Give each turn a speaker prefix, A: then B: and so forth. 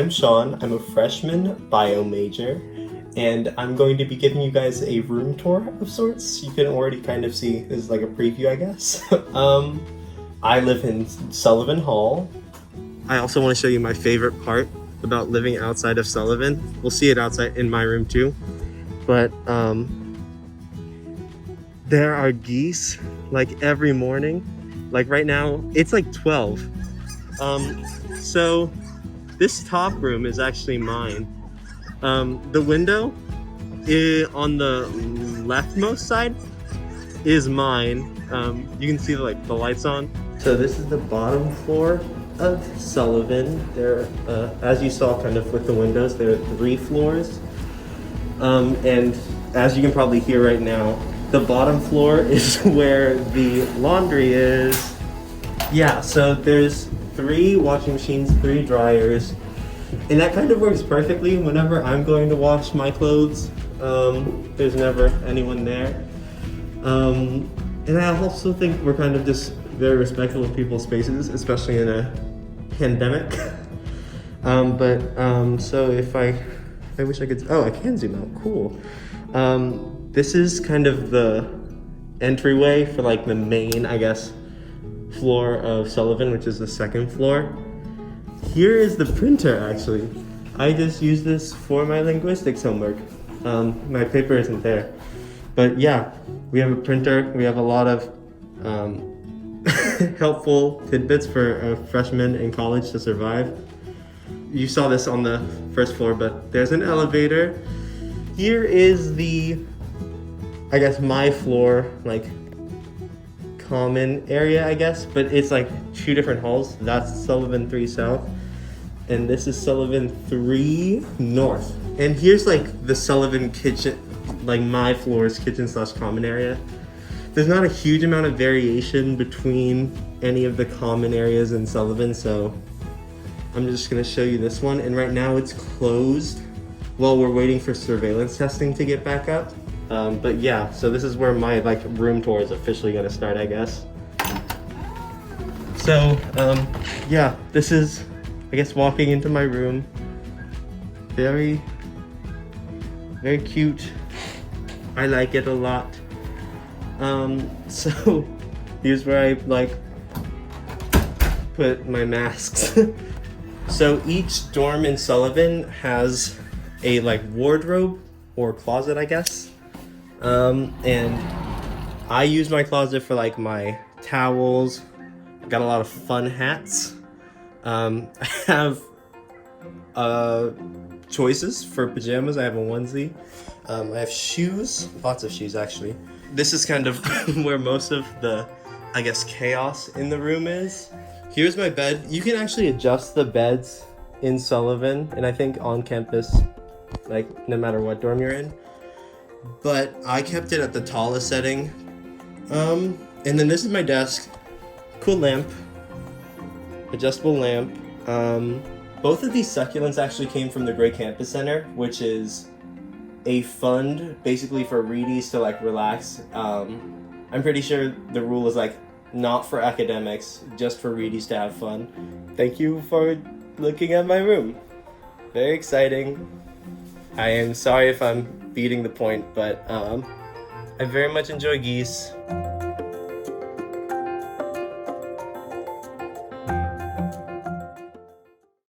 A: I'm Sean. I'm a freshman bio major, and I'm going to be giving you guys a room tour of sorts. You can already kind of see, this is like a preview, I guess. I live in Sullivan Hall. I also want to show you my favorite part about living outside of Sullivan. We'll see it outside in my room too. But there are geese like every morning. Like right now, it's like 12. So this top room is actually mine. The window on the leftmost side is mine. You can see the lights on. So this is the bottom floor of Sullivan. There, as you saw kind of with the windows, there are 3 floors. And as you can probably hear right now, the bottom floor is where the laundry is. Yeah, so there's 3 washing machines, 3 dryers, and that kind of works perfectly whenever I'm going to wash my clothes. There's never anyone there. And I also think we're kind of just very respectful of people's spaces, especially in a pandemic. So if I wish I could, oh, I can zoom out, cool. This is kind of the entryway for like the main, I guess, floor of Sullivan, which is the 2nd floor. Here is the printer, actually. I just use this for my linguistics homework. My paper isn't there. But yeah, we have a printer. We have a lot of helpful tidbits for a freshman in college to survive. You saw this on the 1st floor, but there's an elevator. Here is the, I guess, my floor, like common area, I guess, but it's like 2 different halls. That's Sullivan 3 South, and this is Sullivan 3 North. And here's like the Sullivan kitchen, like my floor's kitchen / common area. There's not a huge amount of variation between any of the common areas in Sullivan, so I'm just gonna show you this one. And right now it's closed while we're waiting for surveillance testing to get back up. But yeah, so this is where my room tour is officially gonna start, I guess. So yeah, this is, I guess, walking into my room. Very, very cute. I like it a lot. So here's where I put my masks. So each dorm in Sullivan has a wardrobe or closet, I guess. And I use my closet for my towels. I've got a lot of fun hats. I have choices for pajamas. I have a onesie. I have shoes, lots of shoes actually. This is kind of where most of the, I guess, chaos in the room is. Here's my bed. You can actually adjust the beds in Sullivan, and I think on campus, no matter what dorm you're in. But I kept it at the tallest setting. And then this is my desk. Cool lamp. Adjustable lamp. Both of these succulents actually came from the Gray Campus Center, which is a fund basically for Reedies to relax. I'm pretty sure the rule is not for academics, just for Reedies to have fun. Thank you for looking at my room. Very exciting. I am sorry if I'm beating the point, but I very much enjoy geese.